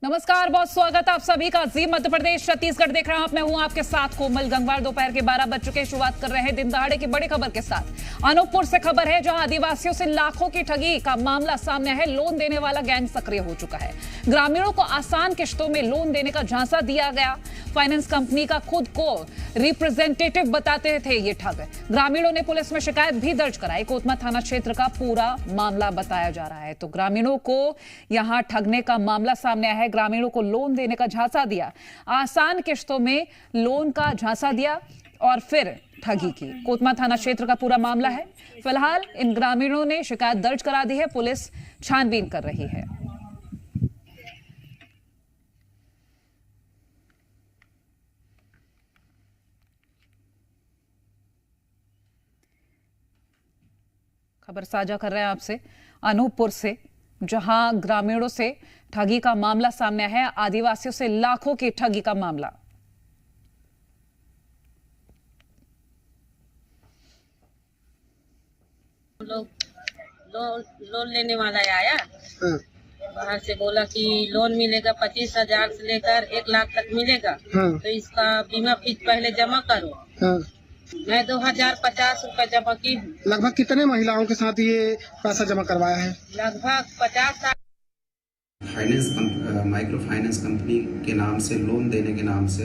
नमस्कार, बहुत स्वागत है आप सभी का। जी मध्य प्रदेश छत्तीसगढ़ देख रहे हैं आप। मैं हूं आपके साथ कोमल गंगवार। दोपहर के 12 बज चुके। शुरुआत कर रहे हैं दिन दहाड़े की बड़ी खबर के साथ। अनूपपुर से खबर है, जहां आदिवासियों से लाखों की ठगी का मामला सामने है। लोन देने वाला गैंग सक्रिय हो चुका है। ग्रामीणों को आसान किश्तों में लोन देने का झांसा दिया गया। फाइनेंस कंपनी का खुद को रिप्रेजेंटेटिव बताते थे ये ठग। ग्रामीणों ने पुलिस में शिकायत भी दर्ज कराई। कोतमा थाना क्षेत्र का पूरा मामला बताया जा रहा है। तो ग्रामीणों को यहां ठगने का मामला सामने आया है। ग्रामीणों को लोन देने का झांसा दिया, आसान किश्तों में लोन का झांसा दिया और फिर ठगी की। कोतमा थाना क्षेत्र का पूरा मामला है। फिलहाल इन ग्रामीणों ने शिकायत दर्ज करा दी है। पुलिस छानबीन कर रही है। खबर साझा कर रहे हैं आपसे अनूपपुर से, जहां ग्रामीणों से ठगी का मामला सामने है। आदिवासियों से लाखों की ठगी का मामला। लोग लोन लेने वाला आया। बाहर से बोला कि लोन मिलेगा 25,000 से लेकर 1 लाख तक मिलेगा। तो इसका बीमा फीस पहले जमा करो। मैं 2,050 रुपए जमा की हूँ। लगभग कितने महिलाओं के साथ ये पैसा जमा करवाया है? लगभग 50 माइक्रो फाइनेंस कंपनी के नाम से लोन देने के नाम से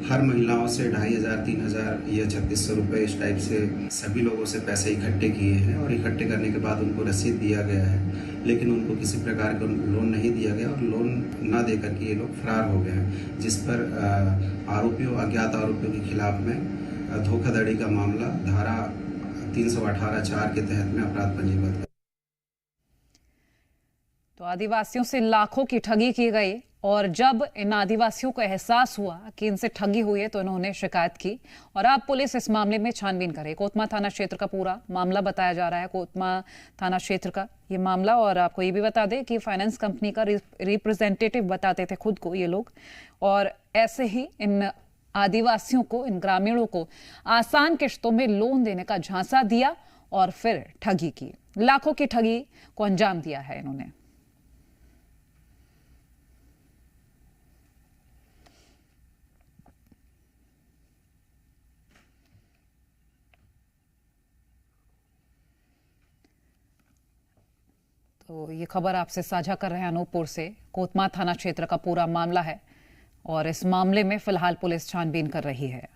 हर महिलाओं से 2,500, 3,000 या 3,600 रुपये इस टाइप से सभी लोगों से पैसे इकट्ठे किए हैं। और इकट्ठे करने के बाद उनको रसीद दिया गया है, लेकिन उनको किसी प्रकार का लोन नहीं दिया गया और लोन न दे करके ये लोग फरार हो गए हैं। जिस पर अज्ञात आरोपियों के खिलाफ में धोखाधड़ी का मामला धारा 318(4) के तहत में अपराध पंजीबद्ध। तो आदिवासियों से लाखों की ठगी की गई और जब इन आदिवासियों को एहसास हुआ कि इनसे ठगी हुई है तो इन्होंने शिकायत की और अब पुलिस इस मामले में छानबीन करे। कोतमा थाना क्षेत्र का पूरा मामला बताया जा रहा है। कोतमा थाना क्षेत्र का ये मामला। और आपको ये भी बता दें कि फाइनेंस कंपनी का रिप्रेजेंटेटिव बताते थे खुद को ये लोग, और ऐसे ही इन आदिवासियों को, इन ग्रामीणों को आसान किश्तों में लोन देने का झांसा दिया और फिर ठगी की। लाखों की ठगी को अंजाम दिया है इन्होंने। तो ये खबर आपसे साझा कर रहे हैं अनूपपुर से। कोतमा थाना क्षेत्र का पूरा मामला है और इस मामले में फिलहाल पुलिस छानबीन कर रही है।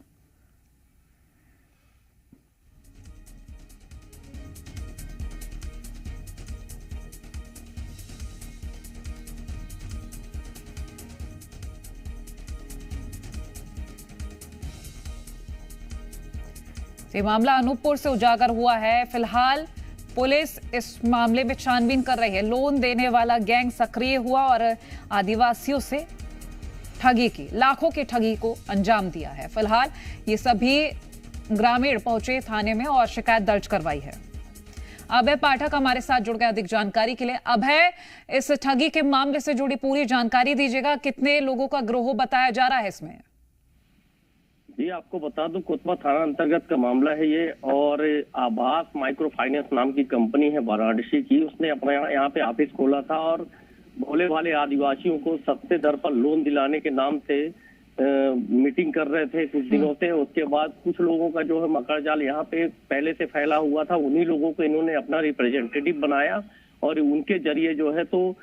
ये मामला अनूपपुर से उजागर हुआ है। फिलहाल पुलिस इस मामले में छानबीन कर रही है। लोन देने वाला गैंग सक्रिय हुआ और आदिवासियों से ठगी की, लाखों की ठगी को अंजाम दिया है। फिलहाल ये सभी ग्रामीण पहुंचे थाने में और शिकायत दर्ज करवाई है। अभय पाठक हमारे साथ जुड़ गए अधिक जानकारी के लिए। अभय, इस ठगी के मामले से जुड़ी पूरी जानकारी दीजिएगा। कितने लोगों का गिरोह बताया जा रहा है इसमें? जी, आपको बता दूं, कोतमा थाना अंतर्गत का मामला है ये। और आभास माइक्रो फाइनेंस नाम की कंपनी है वाराणसी की, उसने अपना यहाँ पे ऑफिस खोला था और भोले वाले आदिवासियों को सस्ते दर पर लोन दिलाने के नाम से मीटिंग कर रहे थे कुछ दिनों से। उसके बाद कुछ लोगों का जो है मकर जाल यहाँ पे पहले से फैला हुआ था। उन्हीं लोगों को इन्होंने अपना रिप्रेजेंटेटिव बनाया और उनके जरिए जो है तो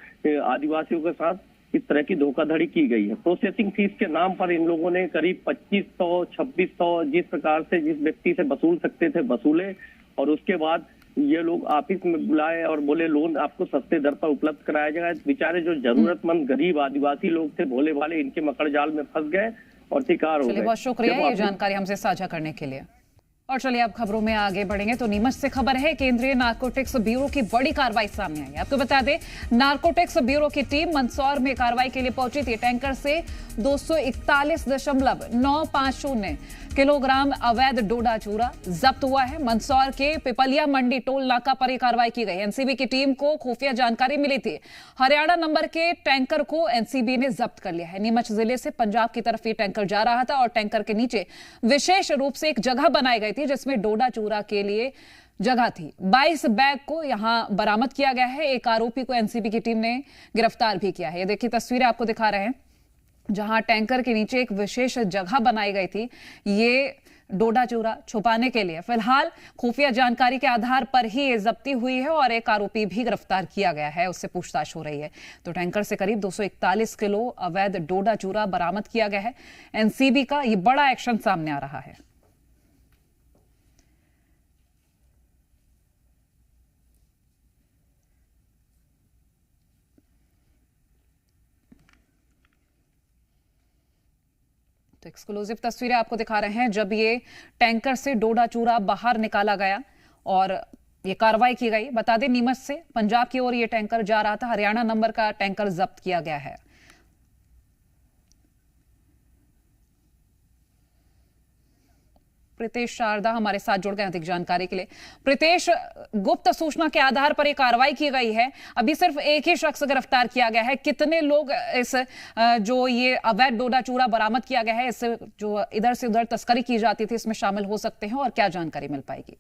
आदिवासियों के साथ इस तरह की धोखाधड़ी की गई है। प्रोसेसिंग फीस के नाम पर इन लोगों ने करीब 2,500, 2,600 जिस प्रकार से जिस व्यक्ति से वसूल सकते थे वसूले। और उसके बाद ये लोग ऑफिस में बुलाए और बोले लोन आपको सस्ते दर पर उपलब्ध कराया जाएगा। बेचारे जो जरूरतमंद गरीब आदिवासी लोग थे, भोले वाले, इनके मकर जाल में फंस गए और शिकार हो गए। बहुत शुक्रिया ये जानकारी हमसे साझा करने के लिए। और चलिए अब खबरों में आगे बढ़ेंगे। तो नीमच से खबर है, केंद्रीय नारकोटिक्स ब्यूरो की बड़ी कार्रवाई सामने आई है। आपको बता दें, नारकोटिक्स ब्यूरो की टीम मंदसौर में कार्रवाई के लिए पहुंची थी। टैंकर से 241.950 किलोग्राम अवैध डोडा चूरा जब्त हुआ है। मंदसौर के पिपलिया मंडी टोल नाका पर यह कार्रवाई की गई। एनसीबी की टीम को खुफिया जानकारी मिली थी। हरियाणा नंबर के टैंकर को एनसीबी ने जब्त कर लिया है। नीमच जिले से पंजाब की तरफ ये टैंकर जा रहा था और टैंकर के नीचे विशेष रूप से एक जगह बनाई गई थी जिसमें डोडा चूरा के लिए जगह थी। 22 बैग को यहां बरामद किया गया है। एक आरोपी को एनसीबी की टीम ने गिरफ्तार भी किया है। ये देखिए तस्वीरें आपको दिखा रहे हैं, जहां टैंकर के नीचे एक विशेष जगह बनाई गई थी ये डोडा चूरा छुपाने के लिए। फिलहाल खुफिया जानकारी के आधार पर ही ये जब्ती हुई है और एक आरोपी भी गिरफ्तार किया गया है, उससे पूछताछ हो रही है। तो टैंकर से करीब 241 किलो अवैध डोडा चूरा बरामद किया गया है। एनसीबी का ये बड़ा एक्शन सामने आ रहा है। तो एक्सक्लूसिव तस्वीरें आपको दिखा रहे हैं जब ये टैंकर से डोडा चूरा बाहर निकाला गया और ये कार्रवाई की गई। बता दें नीमच से पंजाब की ओर ये टैंकर जा रहा था। हरियाणा नंबर का टैंकर जब्त किया गया है। प्रीतेश शारदा हमारे साथ जुड़ गए अधिक जानकारी के लिए। प्रीतेश, गुप्त सूचना के आधार पर एक कार्रवाई की गई है। अभी सिर्फ एक ही शख्स गिरफ्तार किया गया है। कितने लोग इस जो ये अवैध डोडा चूरा बरामद किया गया है, इससे जो इधर से उधर तस्करी की जाती थी, इसमें शामिल हो सकते हैं और क्या जानकारी मिल पाएगी?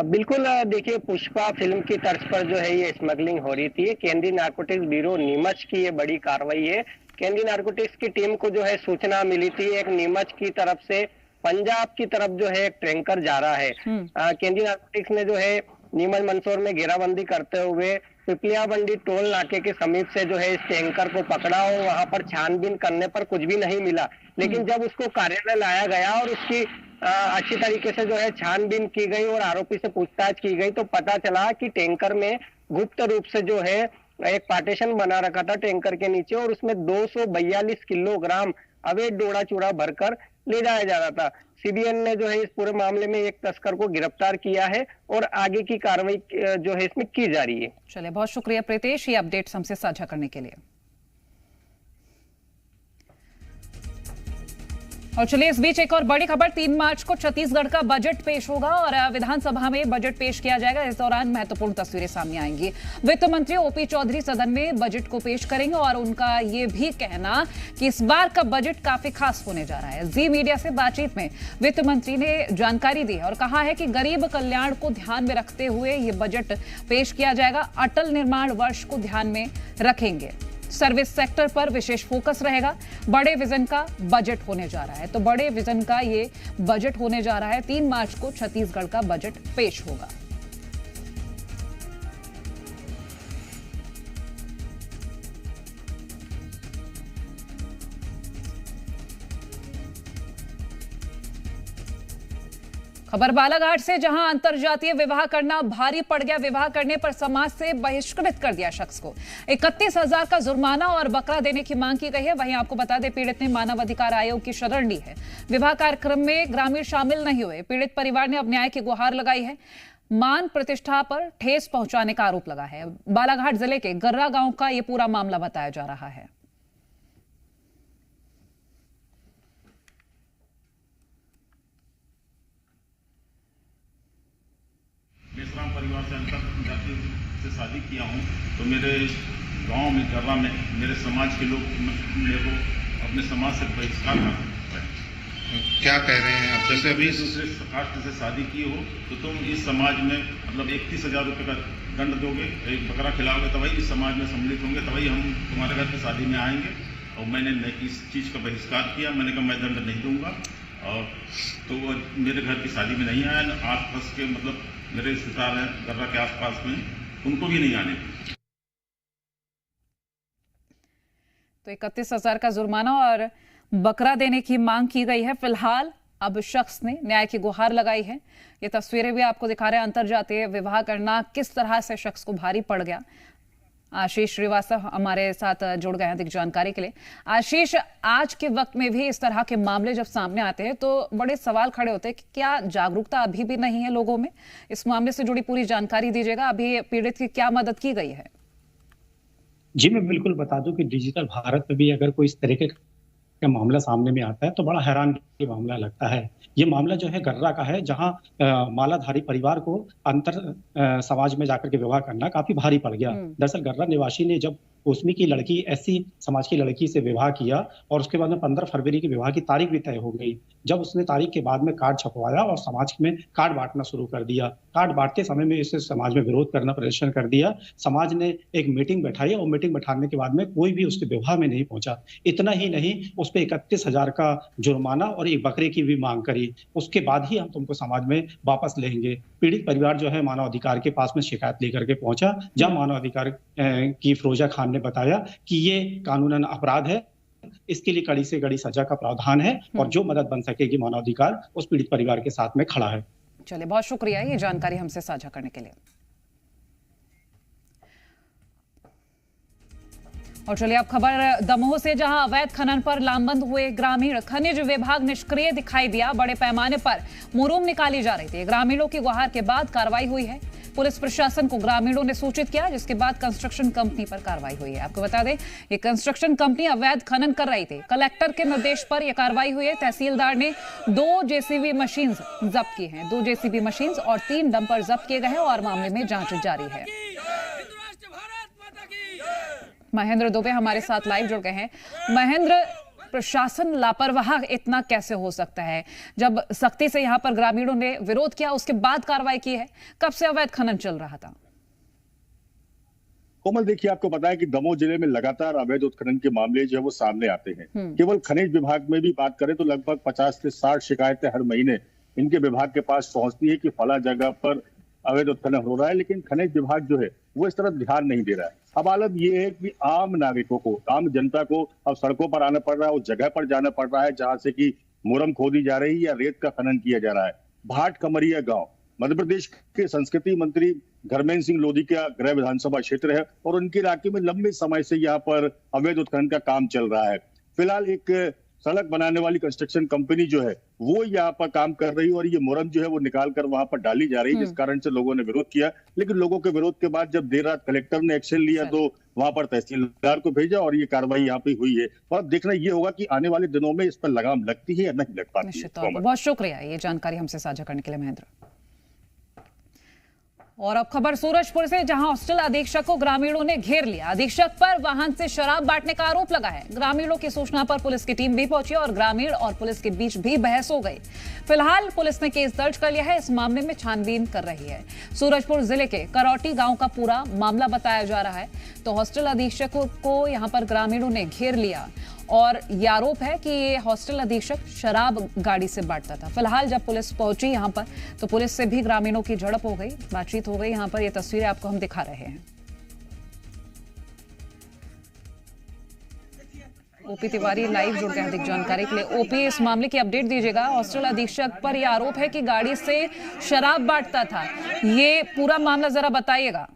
बिल्कुल, देखिए पुष्पा फिल्म की तर्ज पर जो है ये स्मगलिंग हो रही थी। केंद्रीय नारकोटिक्स ब्यूरो नीमच की ये बड़ी कार्रवाई है। केंद्रीय नारकोटिक्स की टीम को जो है सूचना मिली थी एक नीमच की तरफ से पंजाब की तरफ जो है एक टैंकर जा रहा है। केंद्रीय नारकोटिक्स ने जो है नीमच मंदसौर में घेराबंदी करते हुए पिपलिया बंडी टोल नाके के समीप से जो है इस टैंकर को पकड़ा और वहां पर छानबीन करने पर कुछ भी नहीं मिला। लेकिन जब उसको कार्यालय लाया गया और उसकी अच्छी तरीके से जो है छानबीन की गई और आरोपी से पूछताछ की गई तो पता चला कि टैंकर में गुप्त रूप से जो है एक पार्टीशन बना रखा था टैंकर के नीचे और उसमें 242 किलोग्राम अवैध डोडा चूरा भरकर ले जाया जा रहा था। सीबीएन ने जो है इस पूरे मामले में एक तस्कर को गिरफ्तार किया है और आगे की कार्रवाई जो है इसमें की जा रही है। चलिए, बहुत शुक्रिया प्रीतेश ये अपडेट्स हमसे साझा करने के लिए। और चलिए इस बीच एक और बड़ी खबर। 3 मार्च को छत्तीसगढ़ का बजट पेश होगा और विधानसभा में बजट पेश किया जाएगा। इस दौरान महत्वपूर्ण तस्वीरें सामने आएंगी। वित्त मंत्री ओपी चौधरी सदन में बजट को पेश करेंगे और उनका ये भी कहना कि इस बार का बजट काफी खास होने जा रहा है। जी मीडिया से बातचीत में वित्त मंत्री ने जानकारी दी और कहा है कि गरीब कल्याण को ध्यान में रखते हुए ये बजट पेश किया जाएगा। अटल निर्माण वर्ष को ध्यान में रखेंगे। सर्विस सेक्टर पर विशेष फोकस रहेगा। बड़े विजन का बजट होने जा रहा है। तो बड़े विजन का ये बजट होने जा रहा है। 3 मार्च को छत्तीसगढ़ का बजट पेश होगा। खबर बालाघाट से, जहां अंतरजातीय विवाह करना भारी पड़ गया। विवाह करने पर समाज से बहिष्कृत कर दिया शख्स को। 31,000 का जुर्माना और बकरा देने की मांग की गई है। वहीं आपको बता दें पीड़ित ने मानव अधिकार आयोग की शरण ली है। विवाह कार्यक्रम में ग्रामीण शामिल नहीं हुए। पीड़ित परिवार ने अब न्याय की गुहार लगाई है। मान प्रतिष्ठा पर ठेस पहुंचाने का आरोप लगा है। बालाघाट जिले के गर्रा गांव का यह पूरा मामला बताया जा रहा है। मेसराम परिवार से अंतर जाति से शादी किया हूँ, तो मेरे गांव में गर्रा में मेरे समाज के लोग मेरे को अपने समाज से बहिष्कार कर रहे हैं। क्या कह रहे हैं आप? जैसे अभी दूसरे कास्ट से शादी की हो तो तुम इस समाज में मतलब 31,000 रुपये का दंड दोगे, एक बकरा खिलाओगे, तभी इस समाज में सम्मिलित होंगे, तभी हम तुम्हारे घर की शादी में आएंगे। और मैंने इस चीज़ का बहिष्कार किया। मैंने कहा मैं दंड नहीं दूंगा और तो वो मेरे घर की शादी में नहीं आया। आस-पास के मतलब मेरे रिश्तेदार हैं गर्रा के आसपास में, उनको भी नहीं आने। तो 31,000 का जुर्माना और बकरा देने की मांग की गई है। फिलहाल अब शख्स ने न्याय की गुहार लगाई है। ये तस्वीरें भी आपको दिखा रहे हैं। अंतरजातीय विवाह करना किस तरह से शख्स को भारी पड़ गया। आशीष श्रीवास्तव हमारे साथ जुड़ गए हैं अधिक जानकारी के लिए। आशीष, आज के वक्त में भी इस तरह के मामले जब सामने आते हैं तो बड़े सवाल खड़े होते हैं कि क्या जागरूकता अभी भी नहीं है लोगों में? इस मामले से जुड़ी पूरी जानकारी दीजिएगा। अभी पीड़ित की क्या मदद की गई है? जी, मैं बिल्कुल बता दूं कि डिजिटल भारत में भी अगर कोई इस तरीके का मामला सामने में आता है तो बड़ा हैरान की मामला लगता है। ये मामला जो है गर्रा का है, जहां मालाधारी परिवार को अंतर समाज में जाकर के विवाह करना काफी भारी पड़ गया। दरअसल गर्रा निवासी ने जब उसमें की लड़की एससी समाज की लड़की से विवाह किया और उसके बाद में 15 फरवरी की विवाह की तारीख भी तय हो गई। जब उसने तारीख के बाद में कार्ड छपवाया और समाज में कार्ड बांटना शुरू कर दिया, कार्ड बांटते समय में इसे समाज में विरोध करना प्रदर्शन कर दिया। समाज ने एक मीटिंग बैठाई और मीटिंग बैठाने के बाद में कोई भी उसके विवाह में नहीं पहुंचा। इतना ही नहीं, उस पर 31,000 का जुर्माना और एक बकरे की भी मांग करी। उसके बाद ही हम तुमको समाज में वापस लेंगे। पीड़ित परिवार जो है मानव अधिकार के पास में शिकायत लेकर के पहुंचा, जहां मानव अधिकार की फिरोजा खान ने बताया कि ये कानूनन अपराध है, इसके लिए कड़ी से कड़ी सजा का प्रावधान है और जो मदद बन सकेगी मानव अधिकार उस पीड़ित परिवार के साथ में खड़ा है। चलिए, बहुत शुक्रिया ये जानकारी हमसे साझा करने के लिए। और चलिए अब खबर दमोह से, जहां अवैध खनन पर लामबंद हुए ग्रामीण। खनिज विभाग निष्क्रिय दिखाई दिया, बड़े पैमाने पर मुरूम निकाली जा रही थी। ग्रामीणों की गुहार के बाद कार्रवाई हुई है। पुलिस प्रशासन को ग्रामीणों ने सूचित किया, जिसके बाद कंस्ट्रक्शन कंपनी पर कार्रवाई हुई है। आपको बता दें, ये कंस्ट्रक्शन कंपनी अवैध खनन कर रही थी। कलेक्टर के निर्देश पर यह कार्रवाई हुई है। तहसीलदार ने 2 जेसीबी मशीन जब्त की हैं, 2 जेसीबी मशीन और 3 डंपर जब्त किए गए हैं और मामले में जांच जारी है। महेंद्र दुबे हमारे साथ लाइव जुड़ गए हैं। महेंद्र, प्रशासन लापरवाह इतना कैसे हो सकता है? जब सख्ती से यहां पर ग्रामीणों ने विरोध किया, उसके बाद कार्रवाई की है। कब से अवैध खनन चल रहा था? कोमल, देखिए, आपको पता है कि दमोह जिले में लगातार अवैध उत्खनन के मामले जो है वो सामने आते हैं। केवल खनिज विभाग में भी बात करें तो लगभग 50 से 60 शिकायतें हर महीने इनके विभाग के पास पहुंचती है कि फला जगह पर अवैध उत्खनन हो रहा है, लेकिन खनिज विभाग जो है वो इस तरफ ध्यान नहीं दे रहा है। अब हालत ये है कि आम नागरिकों को, आम जनता को अब सड़कों पर आना पड़ रहा है, उस जगह पर जाना पड़ रहा है जहां से कि मुरम खोदी जा रही है या रेत का खनन किया जा रहा है। भाट कमरिया गांव मध्य प्रदेश के संस्कृति मंत्री धर्मेंद्र सिंह लोधी का गृह विधानसभा क्षेत्र है और उनके इलाके में लंबे समय से यहाँ पर अवैध उत्खनन का काम चल रहा है। फिलहाल एक सड़क बनाने वाली कंस्ट्रक्शन कंपनी जो है वो यहाँ पर काम कर रही है और ये मुरम जो है वो निकाल कर वहां पर डाली जा रही है, जिस कारण से लोगों ने विरोध किया। लेकिन लोगों के विरोध के बाद जब देर रात कलेक्टर ने एक्शन लिया तो वहां पर तहसीलदार को भेजा और ये कार्रवाई यहाँ पे हुई है। और अब देखना ये होगा कि आने वाले दिनों में इस पर लगाम लगती है या नहीं लग पाती है। बहुत शुक्रिया ये जानकारी हमसे साझा करने के लिए महेंद्र। और अब खबर सूरजपुर से, जहां हॉस्टल अधीक्षक को ग्रामीणों ने घेर लिया। अधीक्षक पर वाहन से शराब बांटने का आरोप लगा है। ग्रामीणों की सूचना पर पुलिस की टीम भी पहुंची और ग्रामीण और पुलिस के बीच भी बहस हो गई। फिलहाल पुलिस ने केस दर्ज कर लिया है, इस मामले में छानबीन कर रही है। सूरजपुर जिले के करौटी गांव का पूरा मामला बताया जा रहा है। तो हॉस्टल अधीक्षक को यहां पर ग्रामीणों ने घेर लिया और ये आरोप है कि ये हॉस्टल अधीक्षक शराब गाड़ी से बांटता था। फिलहाल जब पुलिस पहुंची यहां पर तो पुलिस से भी ग्रामीणों की झड़प हो गई, बातचीत हो गई। यहां पर ये तस्वीरें आपको हम दिखा रहे हैं। ओपी तिवारी लाइव जुड़ गए अधिक जानकारी के लिए। ओपी, इस मामले की अपडेट दीजिएगा। हॉस्टल अधीक्षक पर यह आरोप है कि गाड़ी से शराब बांटता था, ये पूरा मामला जरा बताइएगा।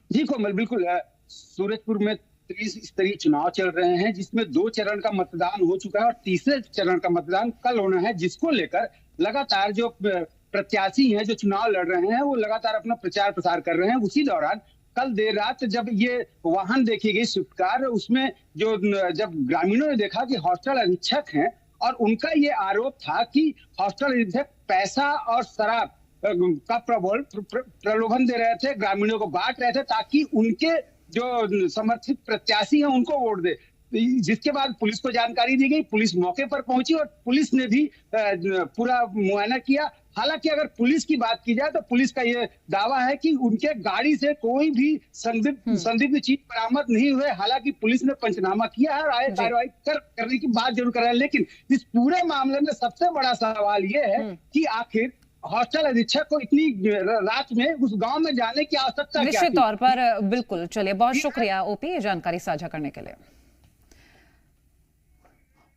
जी कोमल, बिल्कुल। सूरजपुर में त्रिस्तरीय चुनाव चल रहे हैं, जिसमें 2 चरण का मतदान हो चुका है और तीसरे चरण का मतदान कल होना है, जिसको लेकर लगातार जो प्रत्याशी हैं जो चुनाव लड़ रहे हैं वो लगातार अपना प्रचार प्रसार कर रहे हैं। उसी दौरान कल देर रात जब ये वाहन देखी गई स्विफ्ट कार, उसमें जब ग्रामीणों ने देखा कि हॉस्टल अधीक्षक हैं और उनका ये आरोप था कि हॉस्टल अधीक्षक पैसा और शराब का प्रलोभन दे रहे थे, ग्रामीणों को बांट रहे थे ताकि उनके जो समर्थित प्रत्याशी हैं उनको वोट दे। जिसके बाद पुलिस को जानकारी दी गई, पुलिस मौके पर पहुंची और पुलिस ने भी पूरा मुआयना किया। हालांकि अगर पुलिस की बात की जाए तो पुलिस का ये दावा है कि उनके गाड़ी से कोई भी संदिग्ध चीज बरामद नहीं हुए। हालांकि पुलिस ने पंचनामा किया है और आगे कार्रवाई करने की बात जरूर कर रहा है। लेकिन इस पूरे मामले में सबसे बड़ा सवाल ये है कि आखिर हॉस्टल अधीक्षक को इतनी रात में उस गांव में जाने की आवश्यकता निश्चित तौर पर बिल्कुल। चलिए, बहुत शुक्रिया ओपी जानकारी साझा करने के लिए।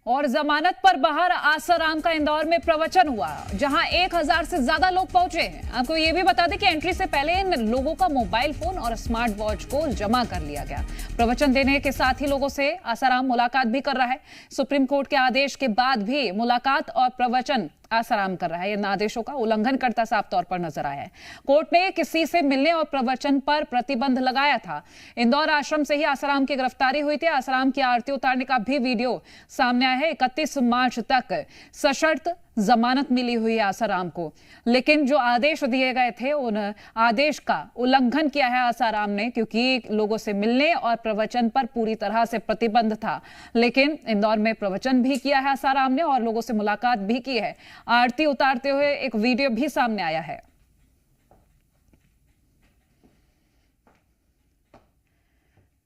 और जमानत पर बाहर आसाराम का इंदौर में प्रवचन हुआ, जहां 1000 से ज्यादा लोग पहुंचे हैं। आपको यह भी बता दें कि एंट्री से पहले इन लोगों का मोबाइल फोन और स्मार्ट वॉच को जमा कर लिया गया। प्रवचन देने के साथ ही लोगों से आसाराम मुलाकात भी कर रहा है। सुप्रीम कोर्ट के आदेश के बाद भी मुलाकात और प्रवचन आसाराम कर रहा है। इन आदेशों का उल्लंघन करता साफ तौर पर नजर आया है। कोर्ट ने किसी से मिलने और प्रवचन पर प्रतिबंध लगाया था। इंदौर आश्रम से ही आसाराम की गिरफ्तारी हुई थी। आसाराम की आरती उतारने का भी वीडियो सामने आया है। 31 मार्च तक सशर्त जमानत मिली हुई है आसाराम को, लेकिन जो आदेश दिए गए थे उन आदेश का उल्लंघन किया है आसाराम ने, क्योंकि लोगों से मिलने और प्रवचन पर पूरी तरह से प्रतिबंध था। लेकिन इंदौर में प्रवचन भी किया है आसाराम ने और लोगों से मुलाकात भी की है। आरती उतारते हुए एक वीडियो भी सामने आया है।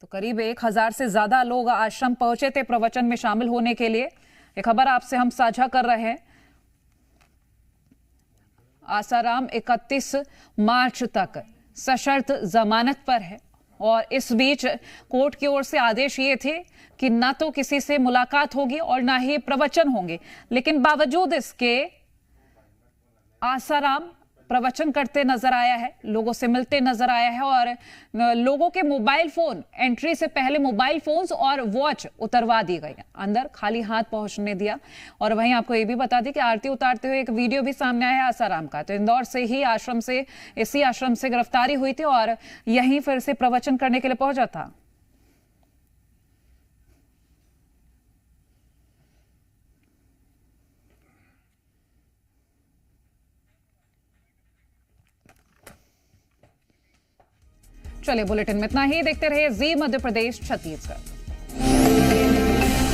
तो करीब 1000 से ज्यादा लोग आश्रम पहुंचे थे प्रवचन में शामिल होने के लिए। एक खबर आपसे हम साझा कर रहे हैं। आसाराम 31 मार्च तक सशर्त जमानत पर है और इस बीच कोर्ट की ओर से आदेश ये थे कि ना तो किसी से मुलाकात होगी और ना ही प्रवचन होंगे, लेकिन बावजूद इसके आसाराम प्रवचन करते नजर आया है, लोगों से मिलते नजर आया है और लोगों के मोबाइल फोन, एंट्री से पहले मोबाइल फोन्स और वॉच उतरवा दी गई, अंदर खाली हाथ पहुंचने दिया। और वहीं आपको ये भी बता दी कि आरती उतारते हुए एक वीडियो भी सामने आया है आसाराम का। तो इंदौर से ही इसी आश्रम से गिरफ्तारी हुई थी और यहीं फिर से प्रवचन करने के लिए पहुंचा था। चलिए बुलेटिन में इतना ही। देखते रहिए जी मध्य प्रदेश छत्तीसगढ़।